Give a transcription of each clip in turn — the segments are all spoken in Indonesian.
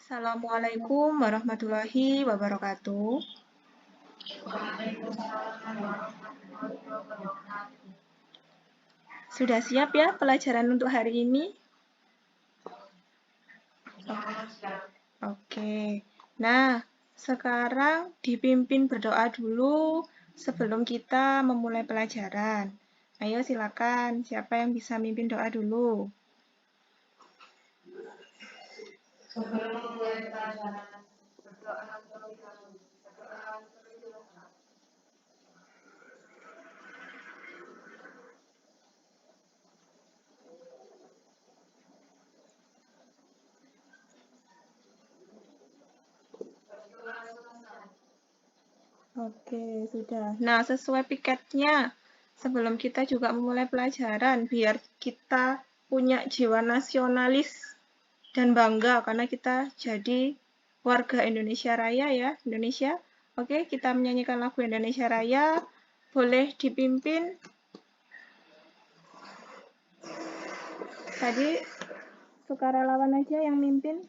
Assalamualaikum warahmatullahi wabarakatuh. Sudah siap ya pelajaran untuk hari ini? Oke. Nah, sekarang dipimpin berdoa dulu sebelum kita memulai pelajaran. Ayo silakan, siapa yang bisa mimpin doa dulu? Sebelum mulai pelajaran, berdoa terlebih dahulu. Oke, sudah. Nah, sesuai piketnya, sebelum kita juga memulai pelajaran, biar kita punya jiwa nasionalis dan bangga karena kita jadi warga Indonesia Raya ya, Indonesia. Oke, kita menyanyikan lagu Indonesia Raya. Boleh dipimpin. Tadi sukarelawan aja yang mimpin.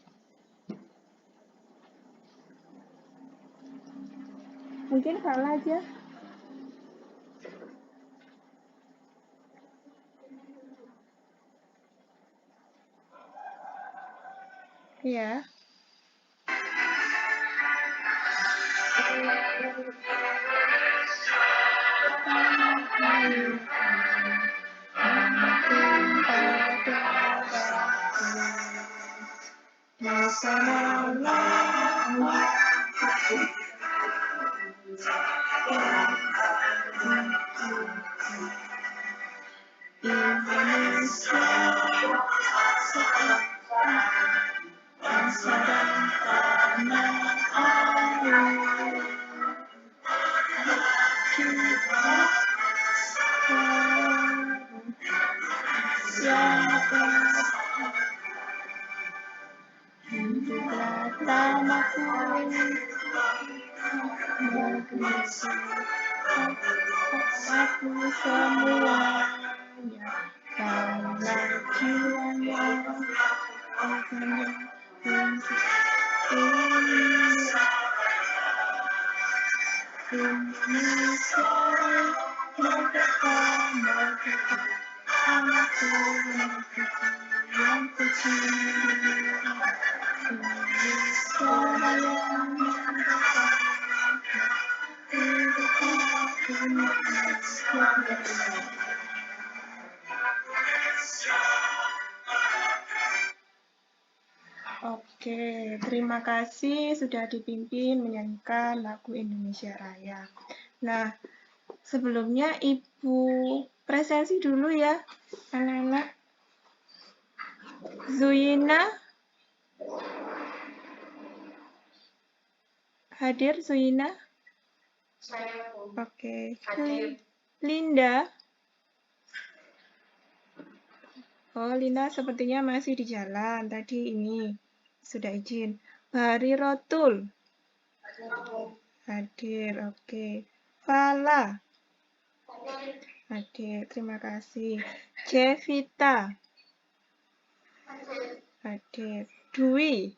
Mungkin salah aja. Iya. Hiduplah tanahku, aku semuanya, kaulah jiwanya, Indonesia, merdeka, merdeka, anakku yang kucinta. Indonesia Raya, Oke, terima kasih sudah dipimpin menyanyikan lagu Indonesia Raya. Nah, sebelumnya Ibu presensi dulu ya, anak-anak. Zuyina, hadir Zuyina? Oke. Linda? Oh, Linda sepertinya masih di jalan. Tadi ini sudah izin. Bari Rotul? Hadir, oke. Fala? Hadir, terima kasih. Jevita? Hadir. Dwi?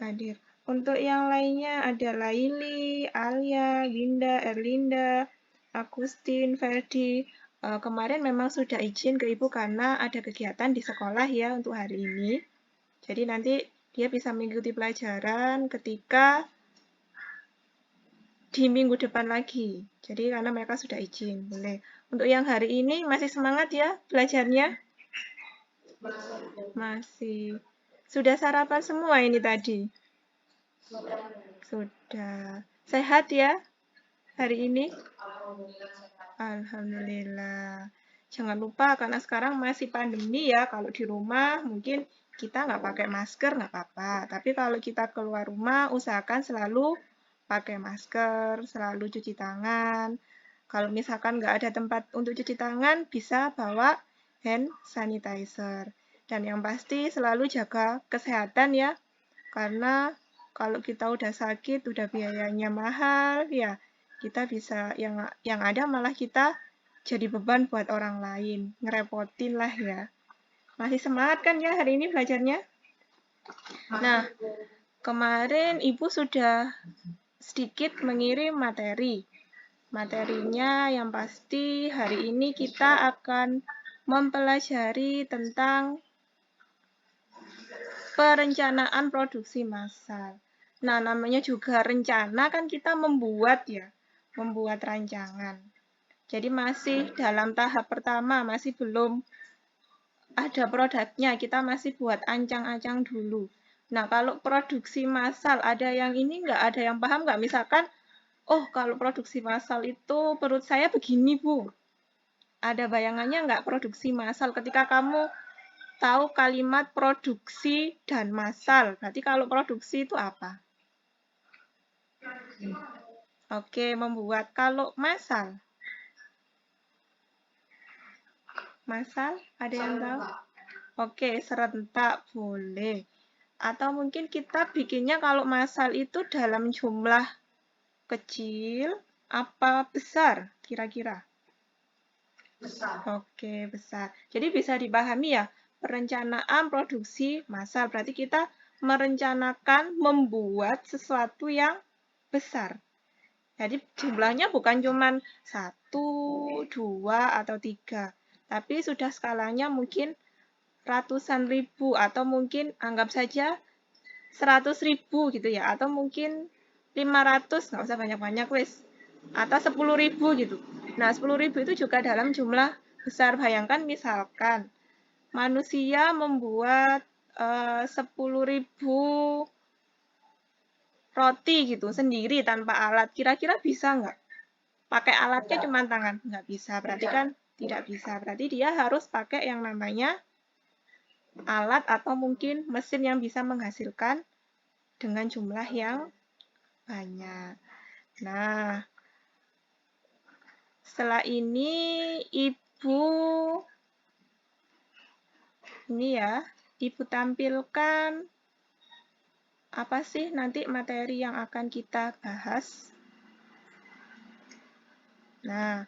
Hadir. Untuk yang lainnya ada Laili, Alia, Linda, Erlinda, Agustin, Ferdi. Kemarin memang sudah izin ke Ibu karena ada kegiatan di sekolah ya untuk hari ini. Jadi nanti dia bisa mengikuti pelajaran ketika di minggu depan lagi. Jadi karena mereka sudah izin, boleh. Untuk yang hari ini masih semangat ya belajarnya? Masih. Sudah sarapan semua ini tadi? Sudah. Sehat ya hari ini? Alhamdulillah. Jangan lupa karena sekarang masih pandemi ya, kalau di rumah mungkin kita nggak pakai masker nggak apa-apa. Tapi kalau kita keluar rumah, usahakan selalu pakai masker, selalu cuci tangan. Kalau misalkan nggak ada tempat untuk cuci tangan, bisa bawa hand sanitizer. Dan yang pasti selalu jaga kesehatan ya, karena kalau kita udah sakit, udah biayanya mahal, ya kita bisa yang ada malah kita jadi beban buat orang lain, ngerepotin lah ya. Masih semangat kan ya hari ini belajarnya? Nah, kemarin Ibu sudah sedikit mengirim materi. Materinya yang pasti hari ini kita akan mempelajari tentang perencanaan produksi massal. Nah, namanya juga rencana kan kita membuat ya, membuat rancangan. Jadi masih dalam tahap pertama, masih belum ada produknya, kita masih buat ancang-ancang dulu. Nah, kalau produksi massal, ada yang ini nggak, ada yang paham nggak? Misalkan, oh kalau produksi massal itu perut saya begini, Bu. Ada bayangannya nggak produksi massal? Ketika kamu tahu kalimat produksi dan massal, berarti kalau produksi itu apa? Oke, membuat. Kalau massal? Massal, ada yang tahu? Oke, serentak, boleh. Atau mungkin kita bikinnya kalau massal itu dalam jumlah kecil apa besar kira-kira? Besar. Oke, besar. Jadi bisa dipahami ya, perencanaan produksi massal. Berarti kita merencanakan membuat sesuatu yang besar. Jadi jumlahnya bukan cuma 1, 2, atau 3. Tapi sudah skalanya mungkin ratusan ribu atau mungkin anggap saja 100.000 gitu ya, atau mungkin 500, nggak usah banyak-banyak wis, atau 10.000 gitu. Nah, 10.000 itu juga dalam jumlah besar. Bayangkan misalkan manusia membuat 10.000 roti gitu sendiri tanpa alat, kira-kira bisa nggak? Pakai alatnya cuma tangan? Nggak bisa, berarti kan tidak bisa. Berarti dia harus pakai yang namanya alat atau mungkin mesin yang bisa menghasilkan dengan jumlah yang banyak. Nah, setelah ini Ibu tampilkan apa sih nanti materi yang akan kita bahas. Nah,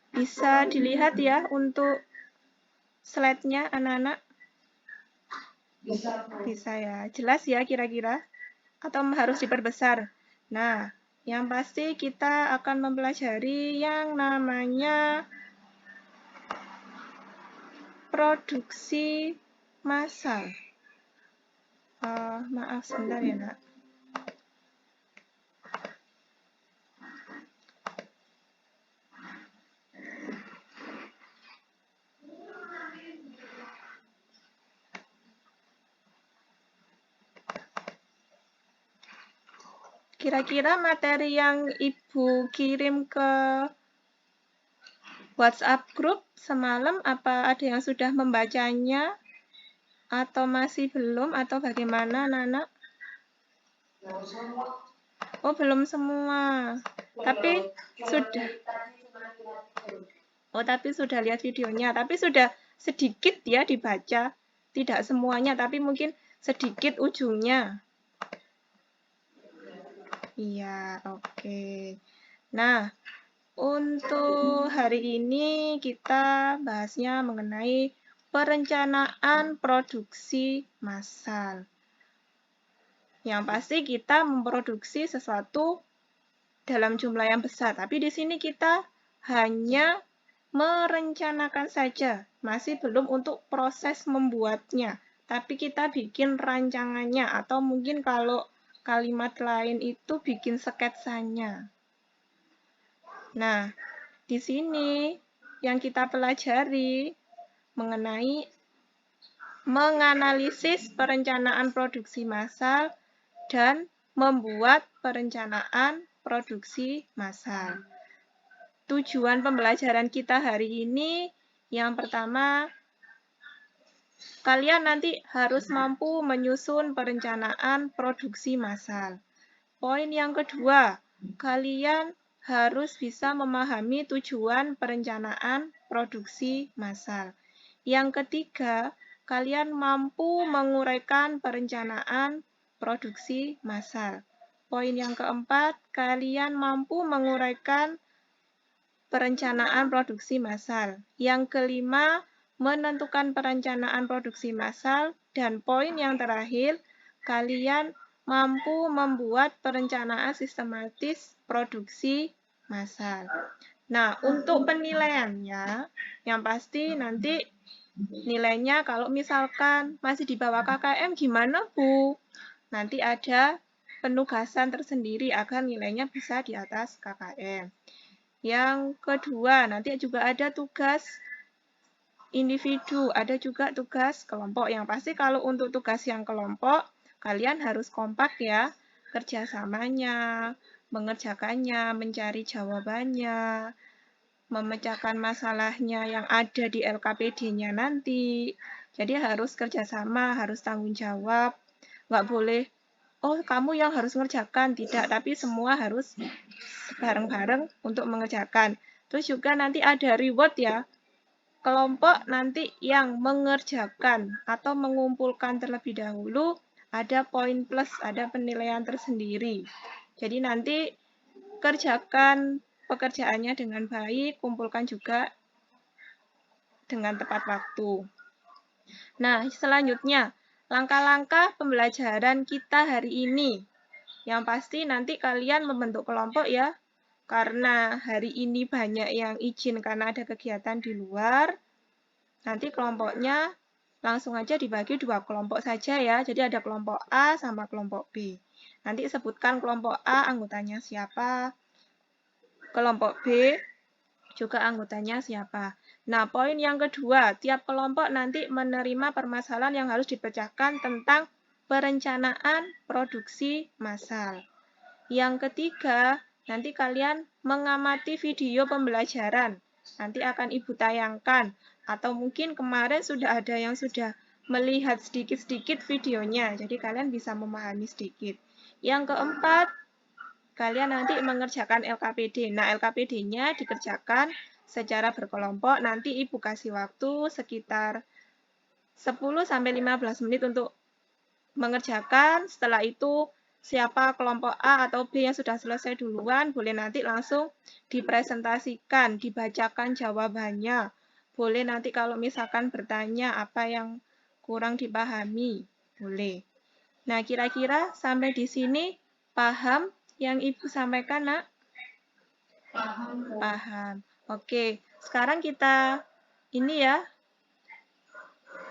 bisa dilihat ya untuk slide-nya anak-anak. Bisa ya, jelas ya kira-kira? Atau harus diperbesar? Nah, yang pasti kita akan mempelajari yang namanya produksi massal. Maaf, sebentar ya, Nak. Kira-kira materi yang Ibu kirim ke WhatsApp grup semalam, apa ada yang sudah membacanya? Atau masih belum? Atau bagaimana, Nana? Oh, belum semua. Tapi sudah. Oh, tapi sudah lihat videonya. Tapi sudah sedikit ya dibaca. Tidak semuanya, tapi mungkin sedikit ujungnya. Iya, oke. Nah, untuk hari ini kita bahasnya mengenai perencanaan produksi massal. Yang pasti kita memproduksi sesuatu dalam jumlah yang besar, tapi di sini kita hanya merencanakan saja, masih belum untuk proses membuatnya, tapi kita bikin rancangannya, atau mungkin kalau kalimat lain itu bikin sketsanya. Nah, di sini yang kita pelajari mengenai menganalisis perencanaan produksi massal dan membuat perencanaan produksi massal. Tujuan pembelajaran kita hari ini yang pertama, kalian nanti harus mampu menyusun perencanaan produksi massal. Poin yang kedua, kalian harus bisa memahami tujuan perencanaan produksi massal. Yang ketiga, kalian mampu menguraikan perencanaan produksi massal. Poin yang keempat, kalian mampu menguraikan perencanaan produksi massal. Yang kelima, menentukan perencanaan produksi massal Dan poin yang terakhir, kalian mampu membuat perencanaan sistematis produksi massal. Nah, untuk penilaiannya, yang pasti nanti nilainya kalau misalkan masih di bawah KKM gimana, Bu? Nanti ada penugasan tersendiri agar nilainya bisa di atas KKM. Yang kedua, nanti juga ada tugas individu, ada juga tugas kelompok. Yang pasti kalau untuk tugas yang kelompok, kalian harus kompak ya, kerjasamanya, mengerjakannya, mencari jawabannya, memecahkan masalahnya yang ada di LKPD-nya nanti. Jadi harus kerjasama, harus tanggung jawab. Nggak boleh, oh kamu yang harus mengerjakan. Tidak, tapi semua harus bareng-bareng untuk mengerjakan. Terus juga nanti ada reward ya. Kelompok nanti yang mengerjakan atau mengumpulkan terlebih dahulu, ada poin plus, ada penilaian tersendiri. Jadi nanti kerjakan pekerjaannya dengan baik, kumpulkan juga dengan tepat waktu. Nah, selanjutnya, langkah-langkah pembelajaran kita hari ini. Yang pasti nanti kalian membentuk kelompok ya, karena hari ini banyak yang izin karena ada kegiatan di luar. Nanti kelompoknya langsung aja dibagi 2 kelompok saja ya, jadi ada kelompok A sama kelompok B. Nanti sebutkan kelompok A anggotanya siapa, kelompok B juga anggotanya siapa. Nah, poin yang kedua, tiap kelompok nanti menerima permasalahan yang harus dipecahkan tentang perencanaan produksi massal. Yang ketiga, nanti kalian mengamati video pembelajaran. Nanti akan Ibu tayangkan. Atau mungkin kemarin sudah ada yang sudah melihat sedikit-sedikit videonya. Jadi kalian bisa memahami sedikit. Yang keempat, kalian nanti mengerjakan LKPD. Nah, LKPD-nya dikerjakan secara berkelompok. Nanti Ibu kasih waktu sekitar 10-15 menit untuk mengerjakan. Setelah itu, siapa kelompok A atau B yang sudah selesai duluan, boleh nanti langsung dipresentasikan, dibacakan jawabannya. Boleh nanti kalau misalkan bertanya apa yang kurang dipahami, boleh. Nah, kira-kira sampai di sini paham yang Ibu sampaikan, Nak? Paham. Paham. Oke, sekarang kita ini ya,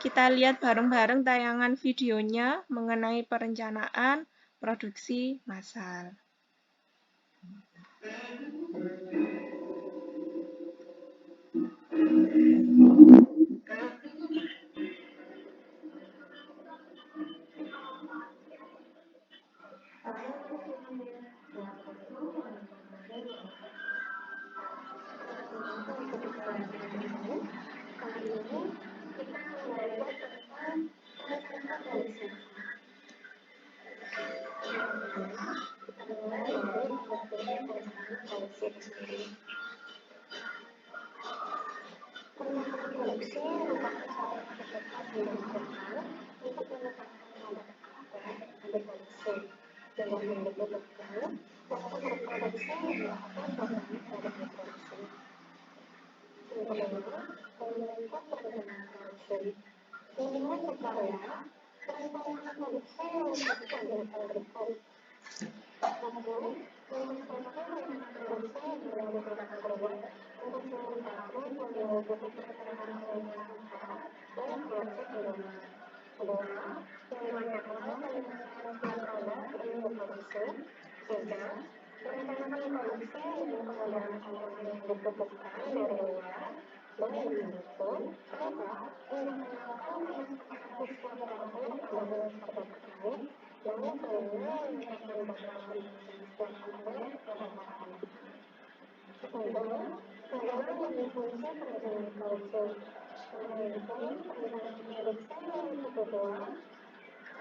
kita lihat bareng-bareng tayangan videonya mengenai perencanaan produksi massal. Produksi merupakan salah satu teknik yang dilakukan untuk menetapkan pada produksi dengan mendapatkan waktu berproduksi melakukan programnya pada produksi. Yang kedua, membentuk perencanaan produksi. Dengan secara perencanaan produksi merupakan kegiatan berikut. Satu, menyelesaikan rencana produksi dengan beberapa kelompok untuk melengkapi dan mengikuti perencanaan perusahaan dan proses penjualan. Kedua, menyelesaikan penyelesaian produk yang diproduksi. Tiga, merencanakan produksi dengan penggunaan komponen yang dibutuhkan dari luar. Dan yang keempat, merencanakan peristiwa produksi dengan produk terkait dan kelima menyiapkan bacaan setiap komponen peralatan. Kedua, bagaimana mendefinisi perencanaan produksi. Kemudian, perencanaan produksi yang kedua,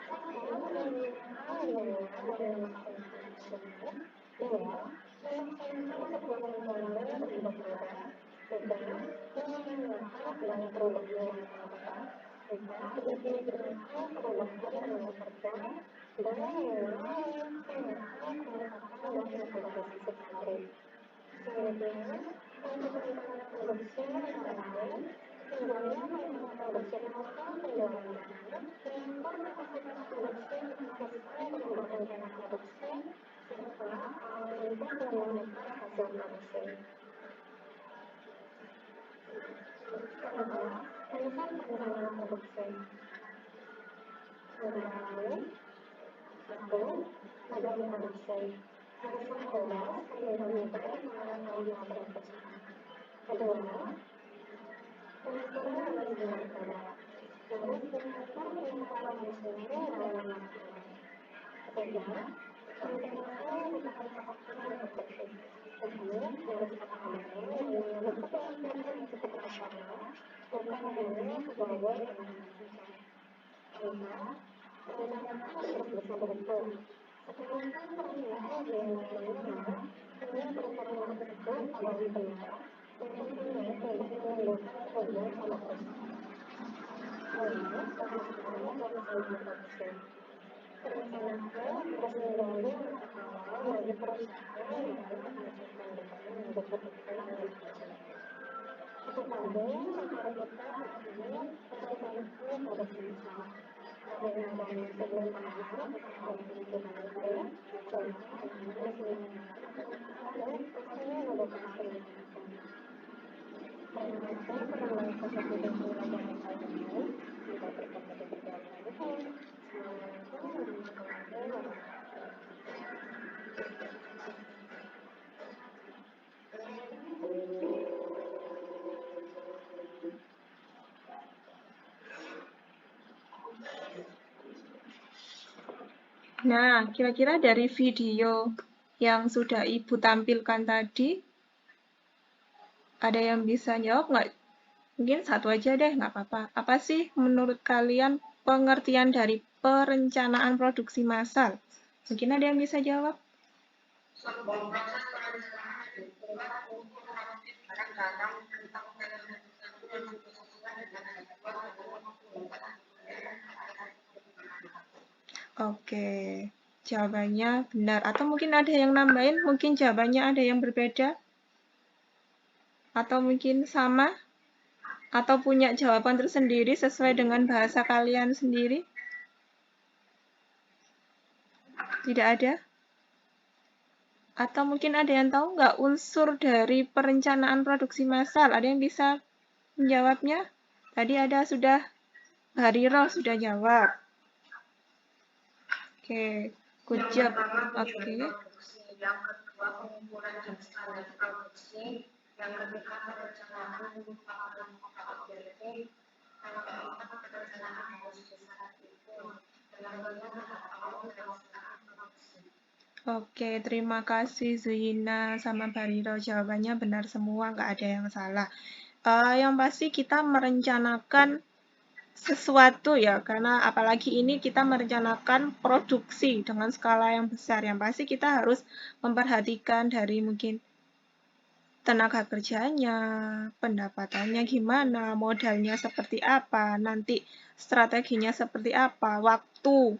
akan menggunakan dan melakukan produksi. Dua, melaksanakan sebuah perencanaan terhadap produk. Tiga, menyiapkan dan produknya yang tepat. Empat, mendefinisikan produk dan pekerja. Dan yang lain, tindakan pengetatan dan metodologi pabrik. Selanjutnya, untuk perencanaan produksi antara lain, tujuannya produksi maupun penjualan barang, mengukur kapasitas produksi sesuai dengan rencana produksi, serta untuk memonitor hasil produksi. Kedua, konsep perencanaan produksi. Antara lain, 1. Badan produksi. Haruslah jelas parameter mengenai model perusahaan. Kedua, pengaturan manajemen produk. Harus mengatur pengelolaan machinery dalam memakai. Ketiga, koordinasi dengan kepastian produksi. Ini harus kepakarannya yang menyebut kepentingan yang cukup operasional, bukan hanya sebagai penanganan. Keempat, perencanaan harus bisa beruntung. Sekalipun permintaan biayanya minimal, hanya perencanaan tersebut adalah benar, tentunya tidak menimbulkan kerugian pada perusahaan. Kelima, pemasaran dan pengembangan produksi. Perencanaan harus menjadi langkah awal bagi perusahaan dalam memasukkan barang yang dibutuhkan oleh konsumen. Itu tadi materi kita hari ini perencanaan produksi masalah. Dan sebelum paham tentang hitungan itu, coba Anda silakan dan pastinya menggunakan penjelasan. Terima kasih telah mengikuti video pelajaran kali ini. Sampai bertemu di video selanjutnya. Assalamualaikum warahmatullahi wabarakatuh. Nah, kira-kira dari video yang sudah Ibu tampilkan tadi, ada yang bisa jawab nggak? Mungkin satu aja deh, nggak apa-apa. Apa sih menurut kalian pengertian dari perencanaan produksi massal? Mungkin ada yang bisa jawab? Sebuah proses perencanaan dibuat untuk merakit barang-barang tentang manajemen yang disesuaikan dengan kebutuhan dan Oke, jawabannya benar. Atau mungkin ada yang nambahin, mungkin jawabannya ada yang berbeda? Atau mungkin sama? Atau punya jawaban tersendiri sesuai dengan bahasa kalian sendiri? Tidak ada? Atau mungkin ada yang tahu nggak unsur dari perencanaan produksi massal? Ada yang bisa menjawabnya? Tadi ada sudah, Hariro sudah jawab. Oke, good job. Oke. yang kedua pengumpulan dan standar produksi, yang ketiga perencanaan merupakan objektif, yang keempat perencanaan harus bisa dihitung, dan yang kelima tahap pelaksanaan produksi. Oke, terima kasih Zuina sama Bariro. Jawabannya benar semua, nggak ada yang salah. Yang pasti kita merencanakan sesuatu ya, karena apalagi ini kita merencanakan produksi dengan skala yang besar. Yang pasti kita harus memperhatikan dari mungkin tenaga kerjanya, pendapatannya gimana, modalnya seperti apa, nanti strateginya seperti apa, waktu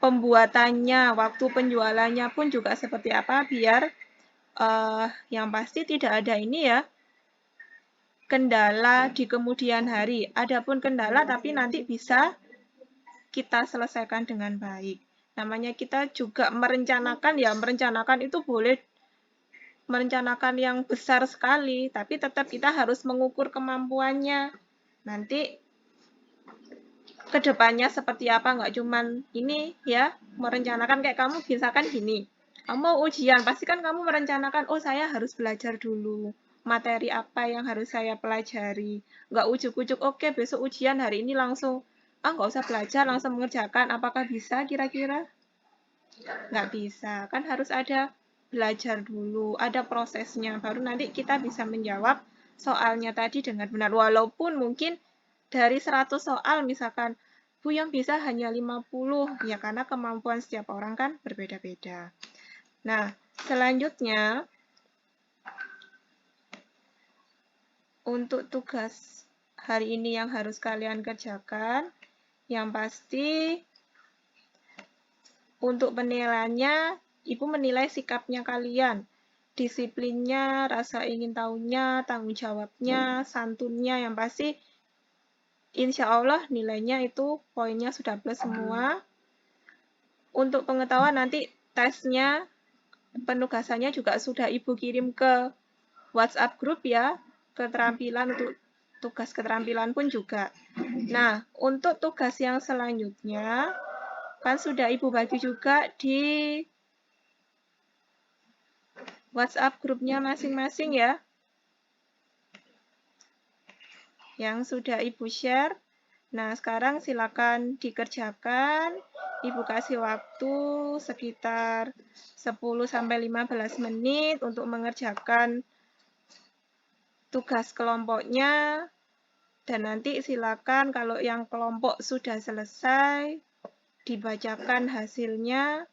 pembuatannya, waktu penjualannya pun juga seperti apa, biar yang pasti tidak ada ini ya, kendala di kemudian hari. Adapun kendala tapi nanti bisa kita selesaikan dengan baik. Namanya kita juga merencanakan ya, merencanakan itu boleh merencanakan yang besar sekali, tapi tetap kita harus mengukur kemampuannya. Nanti kedepannya seperti apa, nggak cuman ini ya, merencanakan kayak kamu misalkan gini. Kamu mau ujian, pasti kan kamu merencanakan, oh saya harus belajar dulu. Materi apa yang harus saya pelajari. Nggak ujuk-ujuk, oke besok ujian hari ini langsung. Nggak usah belajar, langsung mengerjakan. Apakah bisa kira-kira? Nggak bisa. Kan harus ada belajar dulu, ada prosesnya. Baru nanti kita bisa menjawab soalnya tadi dengan benar. Walaupun mungkin dari 100 soal misalkan, Bu yang bisa hanya 50, ya karena kemampuan setiap orang kan berbeda-beda. Nah, selanjutnya, untuk tugas hari ini yang harus kalian kerjakan, yang pasti untuk penilaiannya, Ibu menilai sikapnya kalian, disiplinnya, rasa ingin tahunya, tanggung jawabnya, santunnya, yang pasti insya Allah nilainya itu poinnya sudah plus semua. Untuk pengetahuan nanti tesnya, penugasannya juga sudah Ibu kirim ke WhatsApp grup ya, keterampilan untuk tugas keterampilan pun juga. Nah, untuk tugas yang selanjutnya, kan sudah Ibu bagi juga di WhatsApp grupnya masing-masing ya, yang sudah Ibu share. Nah, sekarang silakan dikerjakan. Ibu kasih waktu sekitar 10-15 menit untuk mengerjakan tugas kelompoknya. Dan nanti silakan kalau yang kelompok sudah selesai, dibacakan hasilnya,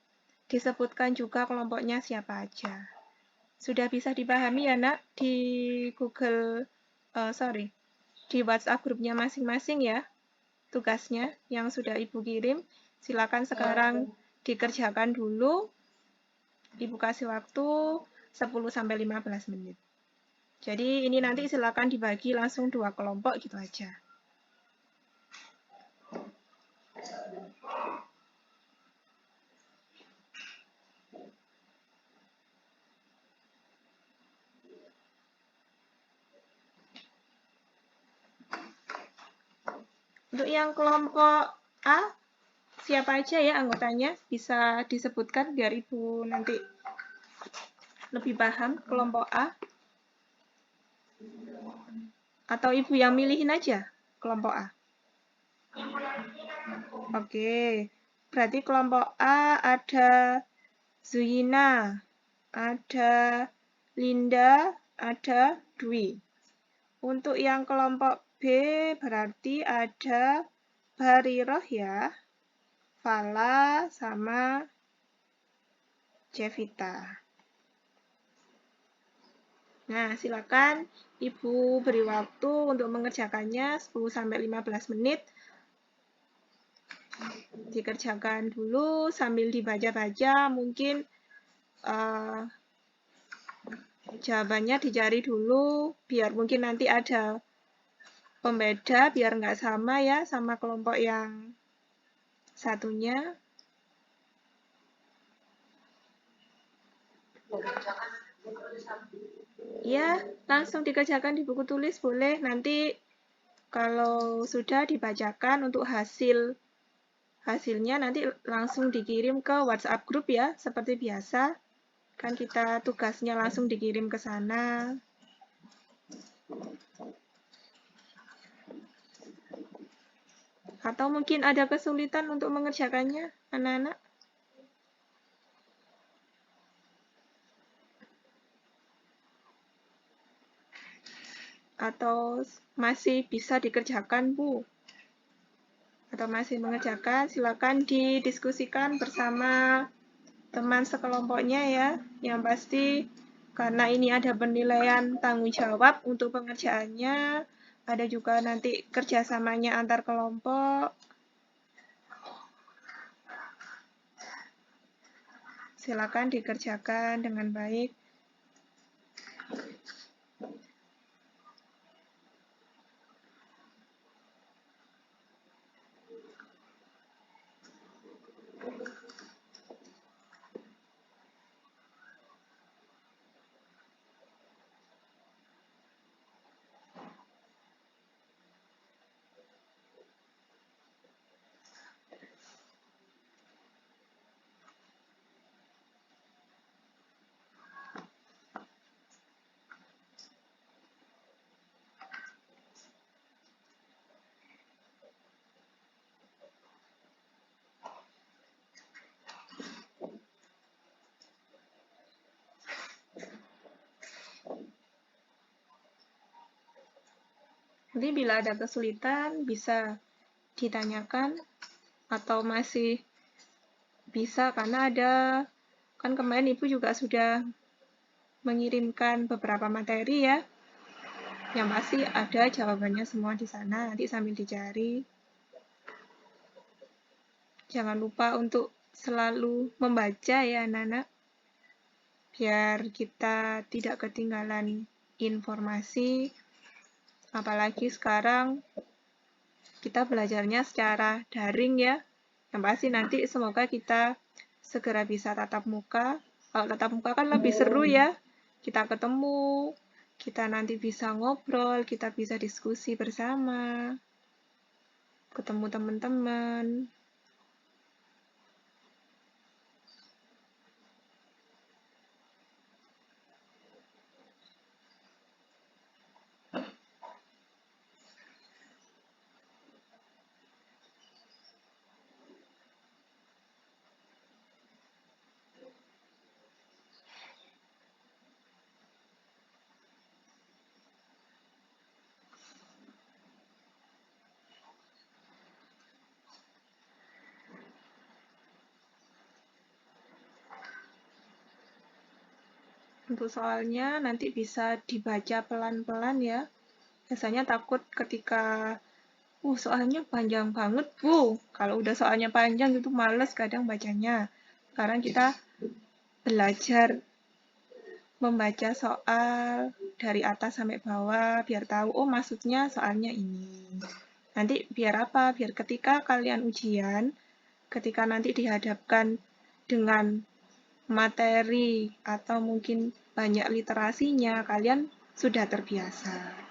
disebutkan juga kelompoknya siapa aja. Sudah bisa dipahami ya nak di di WhatsApp grupnya masing-masing ya, tugasnya yang sudah Ibu kirim. Silakan sekarang dikerjakan dulu. Ibu kasih waktu 10-15 menit. Jadi ini nanti silakan dibagi langsung 2 kelompok gitu aja. Untuk yang kelompok A, siapa aja ya anggotanya? Bisa disebutkan biar Ibu nanti lebih paham kelompok A. Atau Ibu yang milihin aja kelompok A? Oke, berarti kelompok A ada Zuyina, ada Linda, ada Dwi. Untuk yang kelompok B berarti ada Bariroh ya, Fala, sama Jevita. Nah, silakan Ibu beri waktu untuk mengerjakannya 10-15 menit. Dikerjakan dulu sambil dibaca-baca, mungkin jawabannya dicari dulu, biar mungkin nanti ada pembeda, biar nggak sama ya sama kelompok yang satunya. Ya, langsung dikerjakan di buku tulis boleh. Nanti kalau sudah dibacakan untuk hasilnya nanti langsung dikirim ke WhatsApp grup ya, seperti biasa. Kan kita tugasnya langsung dikirim ke sana. Atau mungkin ada kesulitan untuk mengerjakannya, anak-anak? Atau masih bisa dikerjakan, Bu? Atau masih mengerjakan, silakan didiskusikan bersama teman sekelompoknya ya. Yang pasti karena ini ada penilaian tanggung jawab untuk pengerjaannya, ada juga nanti kerjasamanya antar kelompok. Silakan dikerjakan dengan baik. Nanti bila ada kesulitan bisa ditanyakan atau masih bisa karena ada kan kemarin Ibu juga sudah mengirimkan beberapa materi ya. Yang pasti ada jawabannya semua di sana, nanti sambil dicari. Jangan lupa untuk selalu membaca ya anak-anak, biar kita tidak ketinggalan informasi. Apalagi sekarang kita belajarnya secara daring ya. Yang pasti nanti semoga kita segera bisa tatap muka. Kalau tatap muka kan lebih seru ya. Kita ketemu, kita nanti bisa ngobrol, kita bisa diskusi bersama, ketemu teman-teman. Untuk soalnya nanti bisa dibaca pelan-pelan ya. Biasanya takut ketika soalnya panjang banget, Bu. Kalau udah soalnya panjang itu males kadang bacanya. Sekarang kita belajar membaca soal dari atas sampai bawah biar tahu maksudnya soalnya ini. Nanti biar apa? Biar ketika kalian ujian, ketika nanti dihadapkan dengan materi atau mungkin banyak literasinya, kalian sudah terbiasa.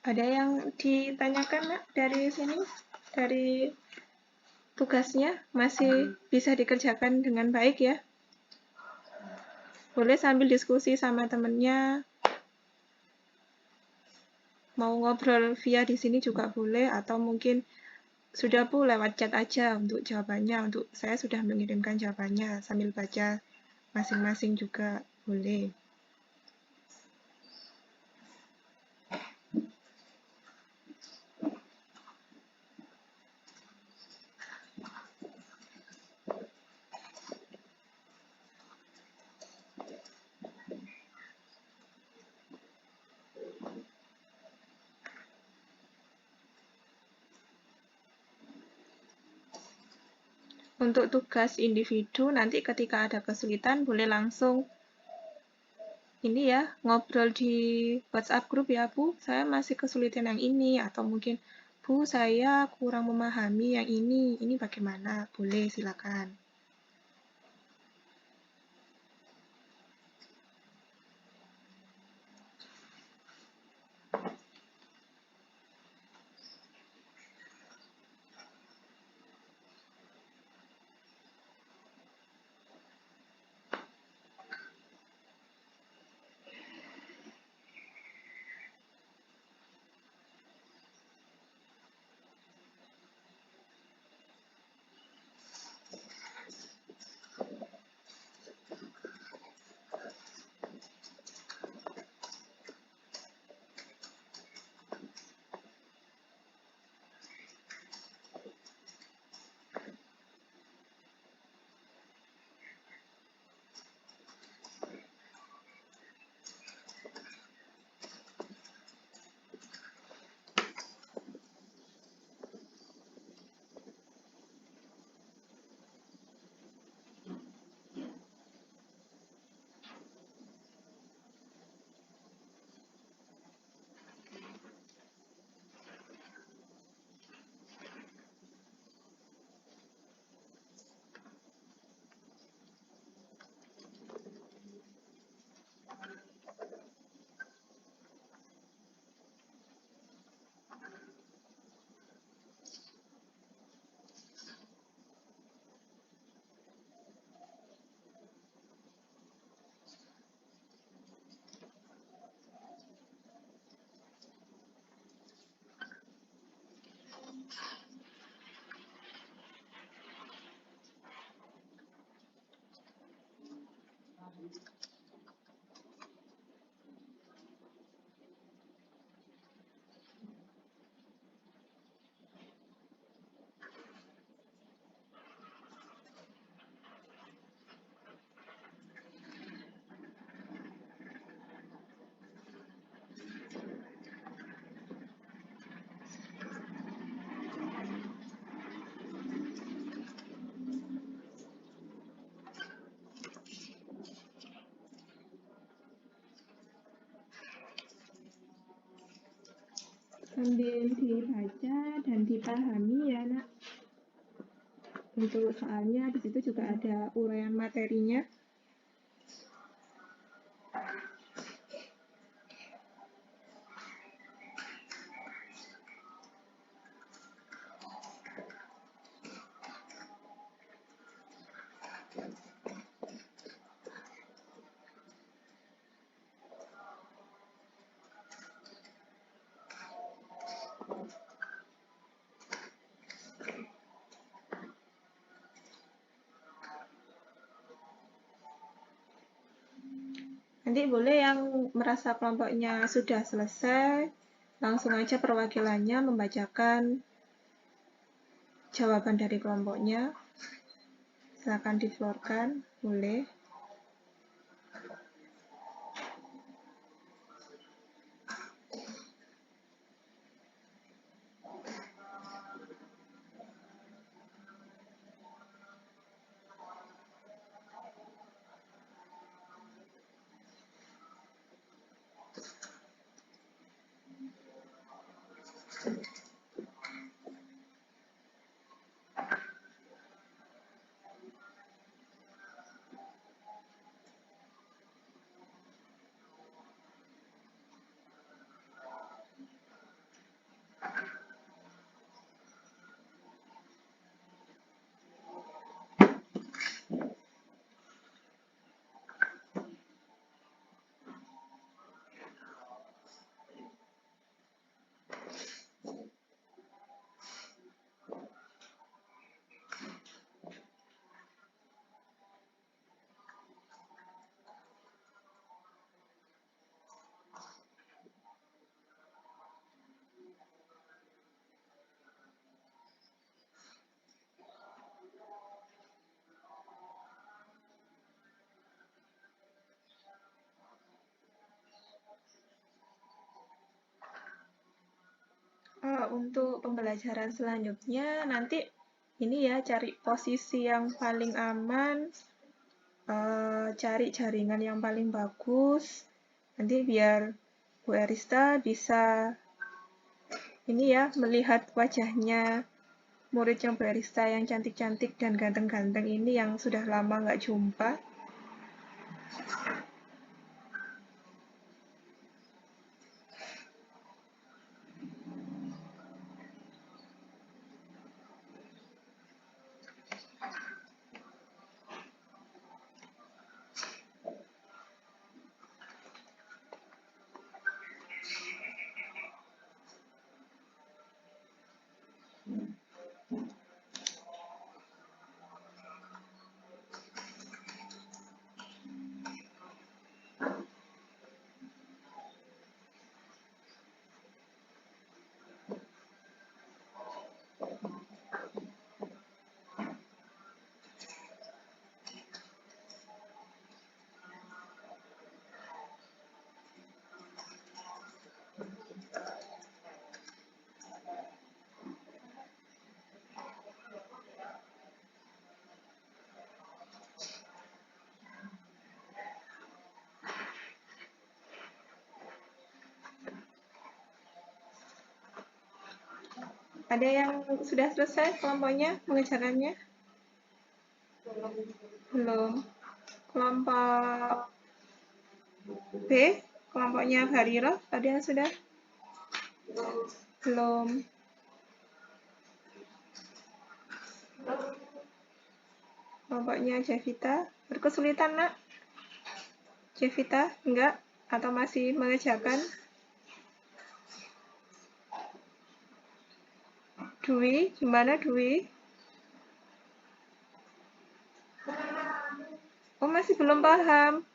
Ada yang ditanyakan Nak, dari sini? Dari tugasnya masih bisa dikerjakan dengan baik ya? Boleh sambil diskusi sama temennya. Mau ngobrol via di sini juga boleh, atau mungkin sudah Bu lewat chat aja untuk jawabannya. Untuk saya sudah mengirimkan jawabannya sambil baca masing-masing juga boleh. Untuk tugas individu, nanti ketika ada kesulitan boleh langsung ini ya, ngobrol di WhatsApp grup ya Bu, saya masih kesulitan yang ini, atau mungkin Bu, saya kurang memahami yang ini bagaimana? Boleh, silakan. Sambil dibaca dan dipahami ya, Nak. Untuk soalnya di situ juga ada uraian materinya. Nanti boleh yang merasa kelompoknya sudah selesai, langsung aja perwakilannya membacakan jawaban dari kelompoknya. Silakan diflorkan, boleh. Untuk pembelajaran selanjutnya nanti ini ya, cari posisi yang paling aman, cari jaringan yang paling bagus. Nanti biar Bu Erista bisa ini ya, melihat wajahnya murid yang Bu Erista yang cantik-cantik dan ganteng-ganteng ini yang sudah lama nggak jumpa. Ada yang sudah selesai kelompoknya, mengerjakannya? Belum. Kelompok B, kelompoknya Hariro, ada yang sudah? Belum. Kelompoknya Jevita, berkesulitan, Nak? Jevita, enggak? Atau masih mengerjakan? Dwi, gimana Dwi? Oh, masih belum paham.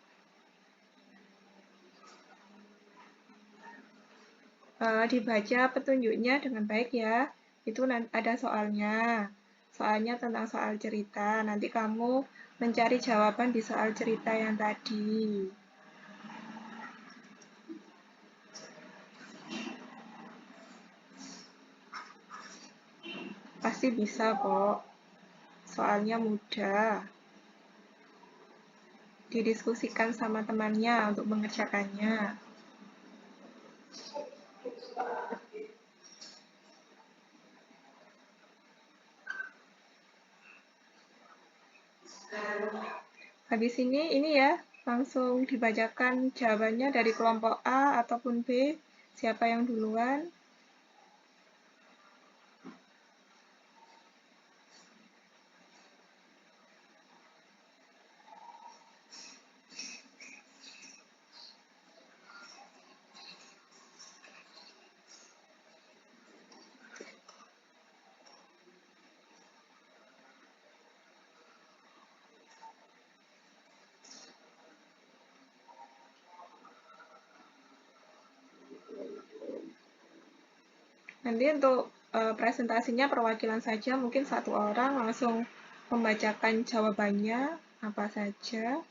Dibaca petunjuknya dengan baik ya. Itu ada soalnya. Soalnya tentang soal cerita. Nanti kamu mencari jawaban di soal cerita yang tadi. Pasti bisa kok. Soalnya mudah. Didiskusikan sama temannya untuk mengerjakannya. Habis ini ya, langsung dibacakan jawabannya dari kelompok A ataupun B, siapa yang duluan. Nanti untuk presentasinya perwakilan saja, mungkin satu orang langsung membacakan jawabannya apa saja.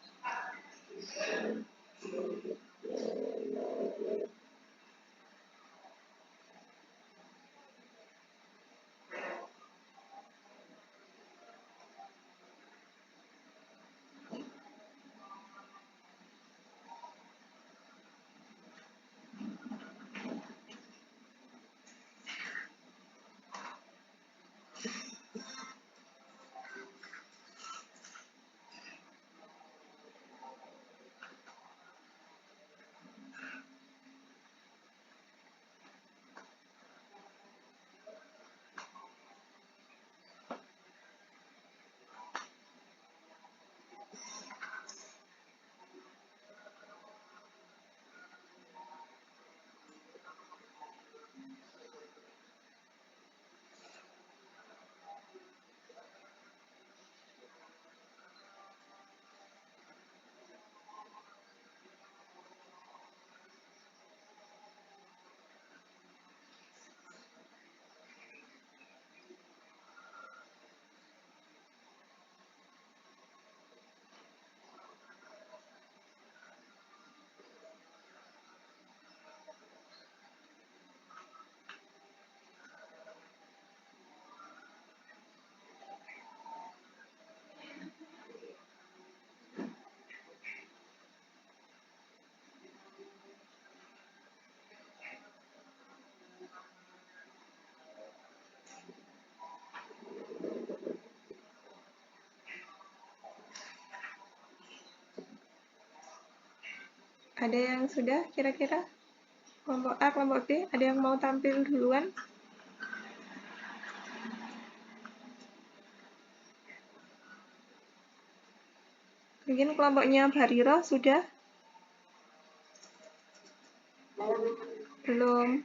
Ada yang sudah kira-kira? Kelompok A, kelompok B, ada yang mau tampil duluan? Mungkin kelompoknya Bariro sudah? Belum.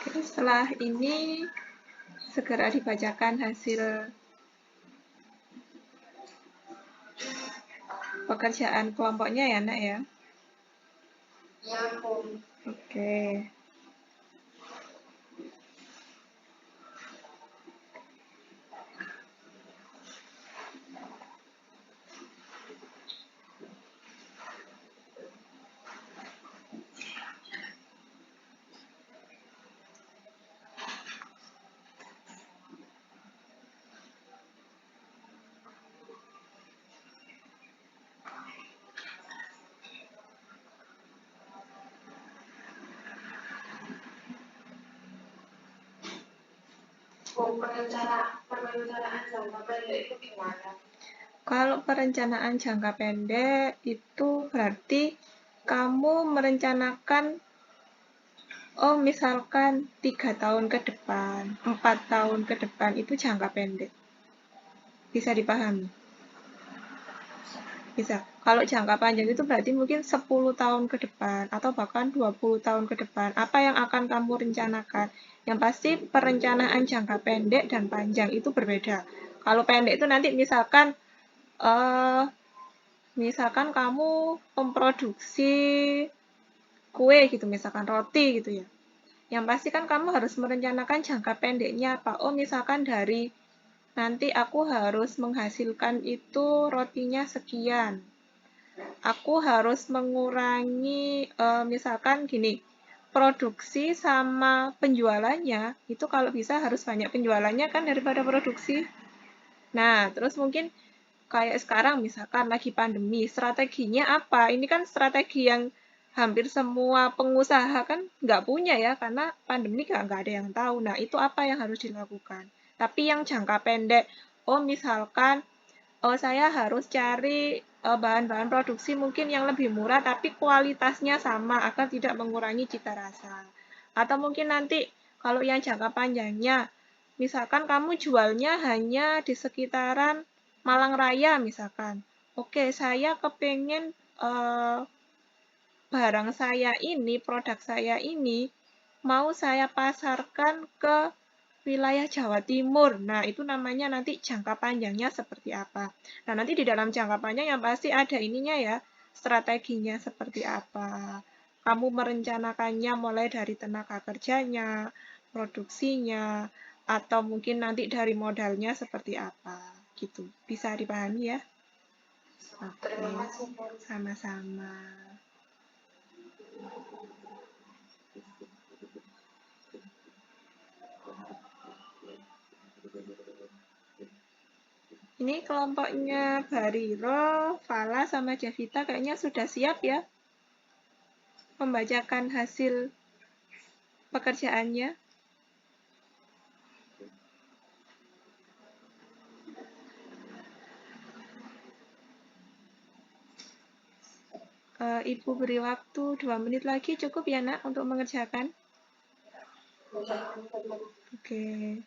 Oke, setelah ini segera dibacakan hasil pekerjaan kelompoknya ya, Nak ya. Ya, Bu. Oke. Perencanaan jangka pendek itu gimana? Kalau perencanaan jangka pendek itu berarti kamu merencanakan, oh misalkan 3 tahun ke depan, 4 tahun ke depan itu jangka pendek. Bisa dipahami? Bisa. Kalau jangka panjang itu berarti mungkin 10 tahun ke depan atau bahkan 20 tahun ke depan. Apa yang akan kamu rencanakan? Yang pasti perencanaan jangka pendek dan panjang itu berbeda. Kalau pendek itu nanti misalkan kamu memproduksi kue gitu, misalkan roti gitu ya. Yang pasti kan kamu harus merencanakan jangka pendeknya apa. Oh, misalkan dari nanti aku harus menghasilkan itu rotinya sekian. Aku harus mengurangi, misalkan gini, produksi sama penjualannya, itu kalau bisa harus banyak penjualannya kan daripada produksi. Nah, terus mungkin kayak sekarang misalkan lagi pandemi, strateginya apa? Ini kan strategi yang hampir semua pengusaha kan nggak punya ya, karena pandemi nggak ada yang tahu. Nah, itu apa yang harus dilakukan? Tapi yang jangka pendek, oh misalkan saya harus cari bahan-bahan produksi mungkin yang lebih murah tapi kualitasnya sama agar tidak mengurangi cita rasa. Atau mungkin nanti kalau yang jangka panjangnya, misalkan kamu jualnya hanya di sekitaran Malang Raya misalkan. Oke, saya kepengen barang saya ini, produk saya ini mau saya pasarkan ke wilayah Jawa Timur. Nah, itu namanya nanti jangka panjangnya seperti apa. Nah, nanti di dalam jangka panjang yang pasti ada ininya ya, strateginya seperti apa. Kamu merencanakannya mulai dari tenaga kerjanya, produksinya, atau mungkin nanti dari modalnya seperti apa. Gitu. Bisa dipahami ya? Terima Oke, kasih, Bu. sama-sama. Ini kelompoknya Bariro, Fala, sama Javita kayaknya sudah siap ya membacakan hasil pekerjaannya. Ibu beri waktu 2 menit lagi cukup ya nak untuk mengerjakan. Oke.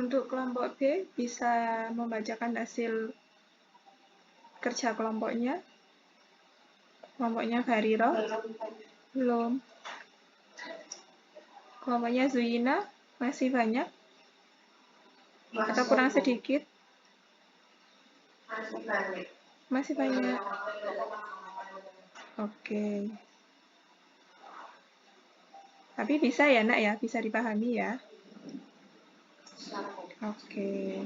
Untuk kelompok B bisa membacakan hasil kerja kelompoknya. Kelompoknya Bariro? Belum. Kelompoknya Zuina? Masih banyak? Atau kurang sedikit? Masih banyak. Masih banyak. Oke. Tapi bisa ya, Nak ya? Bisa dipahami ya? Oke.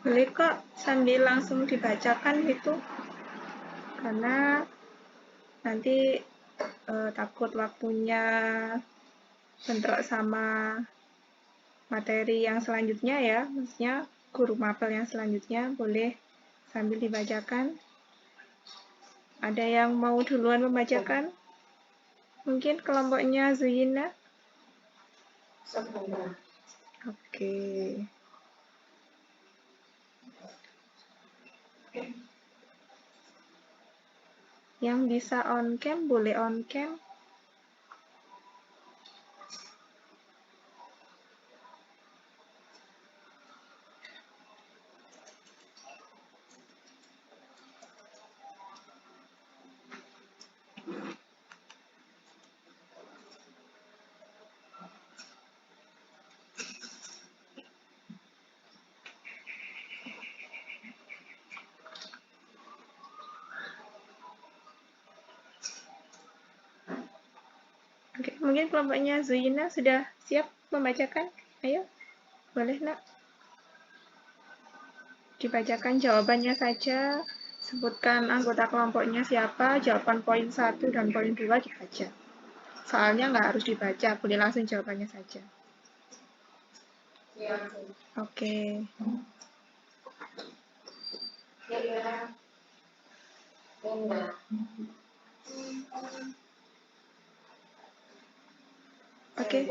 Boleh kok sambil langsung dibacakan gitu, karena nanti takut waktunya bentrok sama materi yang selanjutnya ya, maksudnya guru mapel yang selanjutnya. Boleh sambil dibacakan. Ada yang mau duluan membacakan? Mungkin kelompoknya Zuyina? Sebentar. Oke. Yang bisa on cam boleh on cam. Oke, mungkin kelompoknya Zuyina sudah siap membacakan. Ayo, boleh Nak. Dibacakan jawabannya saja. Sebutkan anggota kelompoknya siapa, jawaban poin 1 dan poin 2 dibaca. Soalnya nggak harus dibaca, boleh langsung jawabannya saja. Ya. Oke. Ya. Benda. Oke.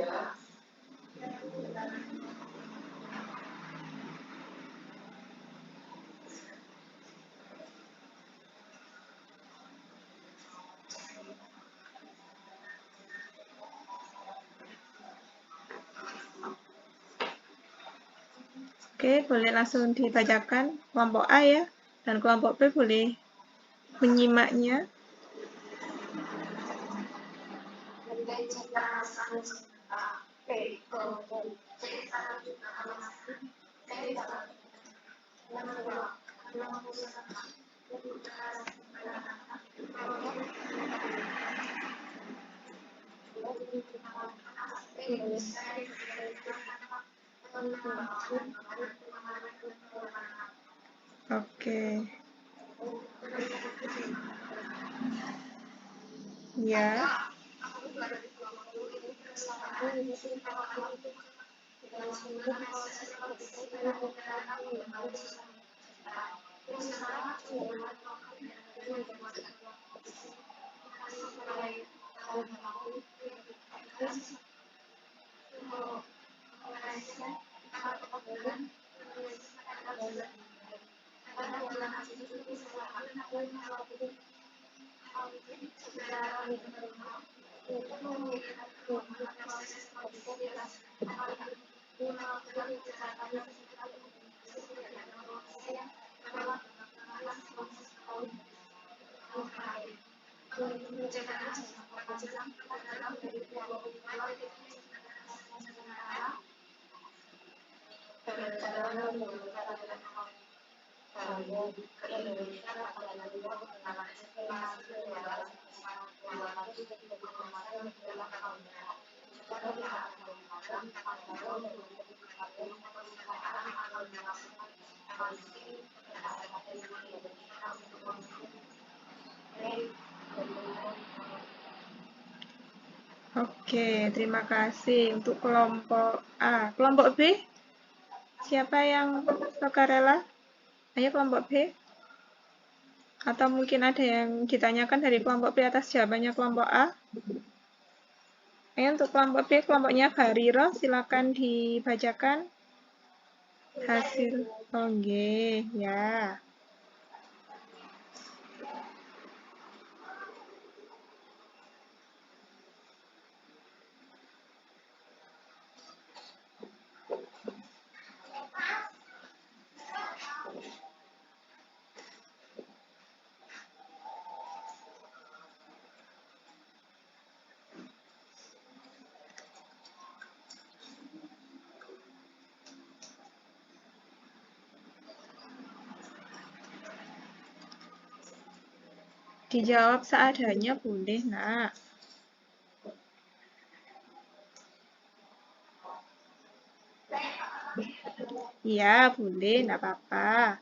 Oke, boleh langsung dibacakan kelompok A ya, dan kelompok B boleh menyimaknya. Oke. Ya. Perencanaan menggunakan kamu ke Indonesia pada 2016 estimasi penjualan sebesar 200.000 dalam tahunnya. Jika tidak ada perubahan, tahun baru menjadi perusahaan akan melakukan ekspansi ke area Indonesia untuk Oke, terima kasih untuk kelompok A. Kelompok B? Siapa yang sukarela? Ayo kelompok B. Atau mungkin ada yang ditanyakan dari kelompok B atas jawabannya kelompok A? Ayo untuk kelompok B, kelompoknya Bariro, silakan dibacakan hasil. Oke, ya. Dijawab seadanya boleh, Nak. Iya, boleh, enggak apa-apa.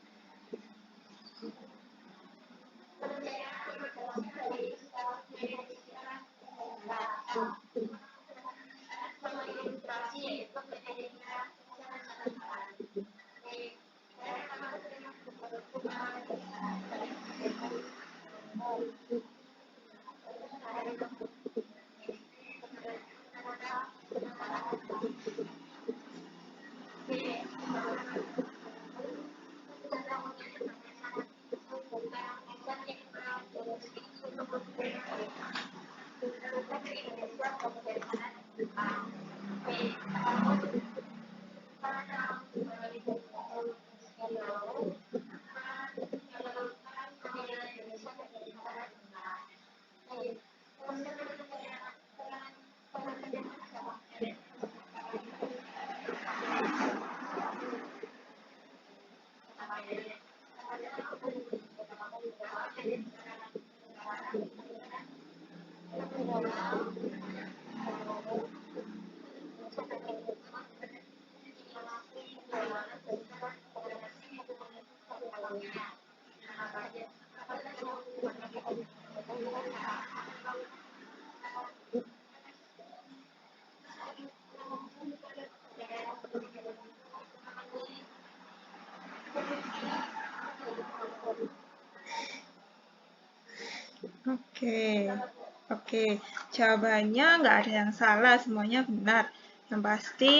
Oke. Jawabannya nggak ada yang salah, semuanya benar. Yang pasti,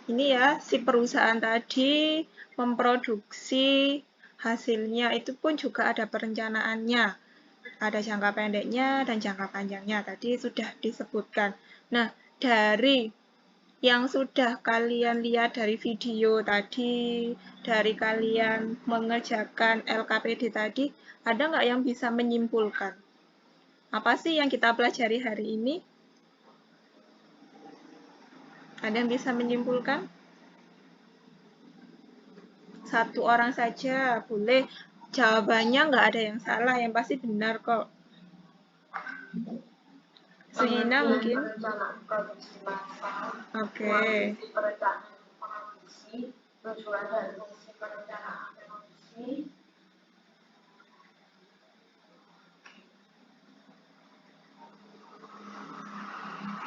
ini ya, si perusahaan tadi memproduksi hasilnya itu pun juga ada perencanaannya. Ada jangka pendeknya dan jangka panjangnya, tadi sudah disebutkan. Nah, dari yang sudah kalian lihat dari video tadi, dari kalian mengerjakan LKPD tadi, ada nggak yang bisa menyimpulkan? Apa sih yang kita pelajari hari ini? Ada yang bisa menyimpulkan? Satu orang saja, boleh. Jawabannya nggak ada yang salah, yang pasti benar kok. Suhina mungkin? Perencanaan produksi massal, Oke. fungsi perencanaan produksi, tujuan dan fungsi perencanaan produksi,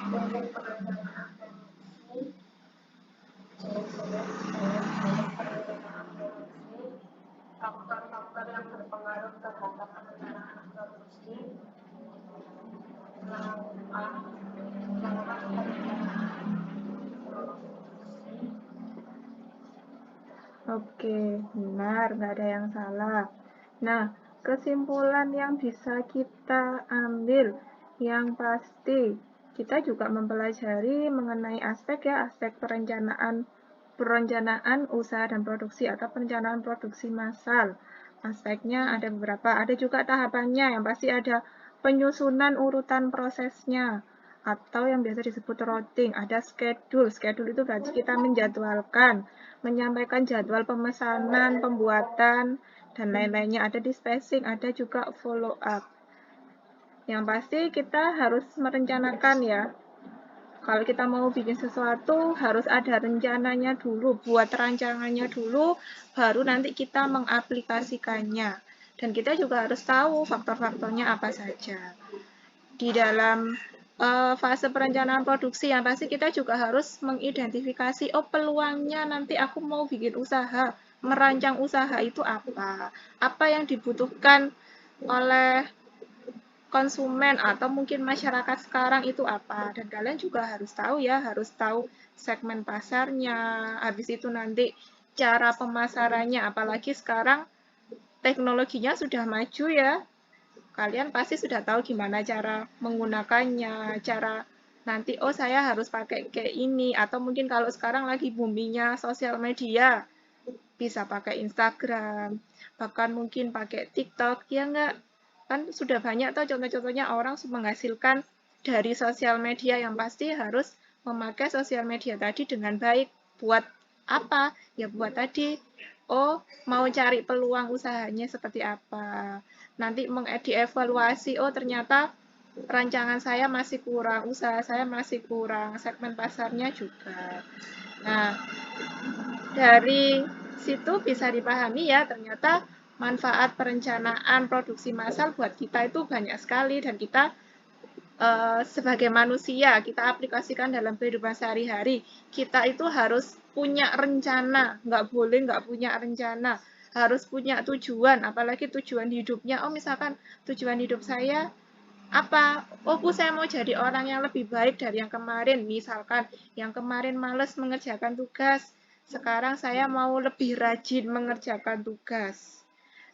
fungsi perencanaan produksi, jenis-jenis perencanaan produksi, faktor-faktor yang berpengaruh terhadap perencanaan produksi, Oke, benar, nggak ada yang salah. Nah, kesimpulan yang bisa kita ambil, yang pasti kita juga mempelajari mengenai aspek perencanaan usaha dan produksi atau perencanaan produksi massal. Aspeknya ada beberapa, ada juga tahapannya, yang pasti ada penyusunan urutan prosesnya, atau yang biasa disebut routing, ada schedule. Schedule itu berarti kita menjadwalkan, menyampaikan jadwal pemesanan, pembuatan, dan lain-lainnya. Ada dispatching, ada juga follow up. Yang pasti kita harus merencanakan ya. Kalau kita mau bikin sesuatu, harus ada rencananya dulu, buat rancangannya dulu, baru nanti kita mengaplikasikannya. Dan kita juga harus tahu faktor-faktornya apa saja. Di dalam fase perencanaan produksi, yang pasti kita juga harus mengidentifikasi, oh peluangnya nanti aku mau bikin usaha, merancang usaha itu apa yang dibutuhkan oleh konsumen atau mungkin masyarakat sekarang itu apa. Dan kalian juga harus tahu ya, harus tahu segmen pasarnya, habis itu nanti cara pemasarannya, apalagi sekarang teknologinya sudah maju ya. Kalian pasti sudah tahu gimana cara menggunakannya, cara nanti, oh saya harus pakai kayak ini, atau mungkin kalau sekarang lagi boomingnya sosial media, bisa pakai Instagram, bahkan mungkin pakai TikTok, ya enggak? Kan sudah banyak tuh contoh-contohnya orang menghasilkan dari sosial media, yang pasti harus memakai sosial media tadi dengan baik. Buat apa? Ya buat tadi, oh mau cari peluang usahanya seperti apa. Nanti dievaluasi, oh ternyata rancangan saya masih kurang, usaha saya masih kurang, segmen pasarnya juga. Nah, dari situ bisa dipahami ya, ternyata manfaat perencanaan produksi massal buat kita itu banyak sekali, dan kita sebagai manusia, kita aplikasikan dalam kehidupan sehari-hari. Kita itu harus punya rencana, nggak boleh nggak punya rencana. Harus punya tujuan, apalagi tujuan hidupnya. Oh misalkan tujuan hidup saya apa? Oh saya mau jadi orang yang lebih baik dari yang kemarin. Misalkan yang kemarin males mengerjakan tugas, sekarang saya mau lebih rajin mengerjakan tugas.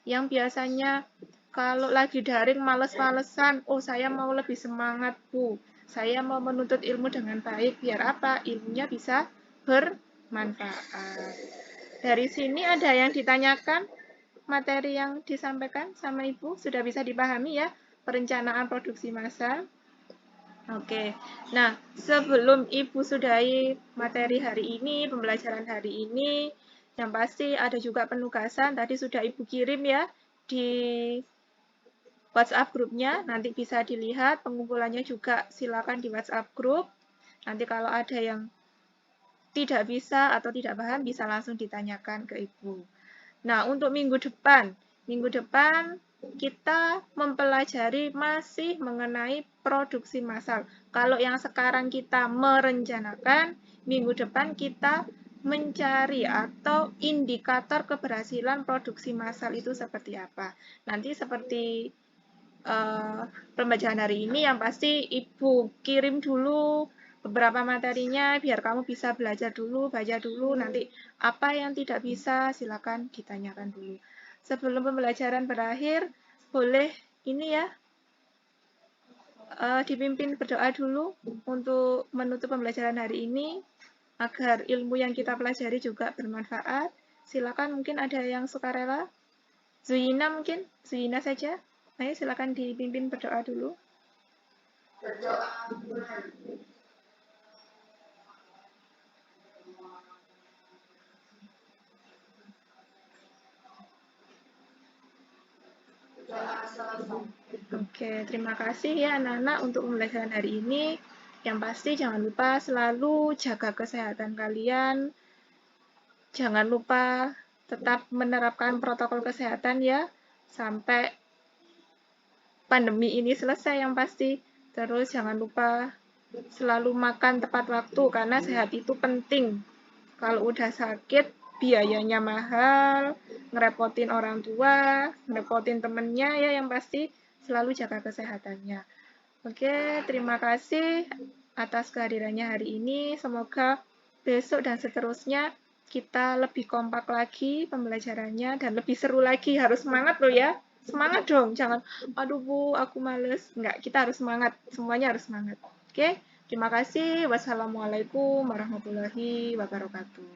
Yang biasanya kalau lagi daring males-malesan, oh saya mau lebih semangat, Bu. Saya mau menuntut ilmu dengan baik, biar apa? Ilmunya bisa bermanfaat. Dari sini ada yang ditanyakan? Materi yang disampaikan sama Ibu sudah bisa dipahami ya? Perencanaan produksi massal. Oke, nah sebelum Ibu sudahi materi hari ini, pembelajaran hari ini, yang pasti ada juga penugasan, tadi sudah Ibu kirim ya di WhatsApp grupnya, nanti bisa dilihat pengumpulannya juga silakan di WhatsApp grup. Nanti kalau ada yang tidak bisa atau tidak paham, bisa langsung ditanyakan ke Ibu. Nah, untuk minggu depan kita mempelajari masih mengenai produksi massal. Kalau yang sekarang kita merencanakan, minggu depan kita mencari atau indikator keberhasilan produksi massal itu seperti apa. Nanti seperti pembacaan hari ini, yang pasti Ibu kirim dulu beberapa materinya biar kamu bisa belajar dulu, baca dulu, nanti apa yang tidak bisa silakan ditanyakan dulu. Sebelum pembelajaran berakhir, boleh ini ya, dipimpin berdoa dulu untuk menutup pembelajaran hari ini, agar ilmu yang kita pelajari juga bermanfaat. Silakan, mungkin ada yang sukarela. Zuina mungkin, Zuina saja. Ayo silakan dipimpin berdoa dulu. Berdoa. Oke, terima kasih ya anak-anak untuk pembelajaran hari ini. Yang pasti jangan lupa selalu jaga kesehatan kalian. Jangan lupa tetap menerapkan protokol kesehatan ya, sampai pandemi ini selesai yang pasti. Terus jangan lupa selalu makan tepat waktu, karena sehat itu penting. Kalau udah sakit, biayanya mahal, ngerepotin orang tua, ngerepotin temennya ya, yang pasti selalu jaga kesehatannya. Oke, terima kasih atas kehadirannya hari ini. Semoga besok dan seterusnya kita lebih kompak lagi pembelajarannya dan lebih seru lagi. Harus semangat loh ya. Semangat dong, jangan aduh Bu, aku males. Enggak, kita harus semangat. Semuanya harus semangat. Oke, terima kasih. Wassalamualaikum warahmatullahi wabarakatuh.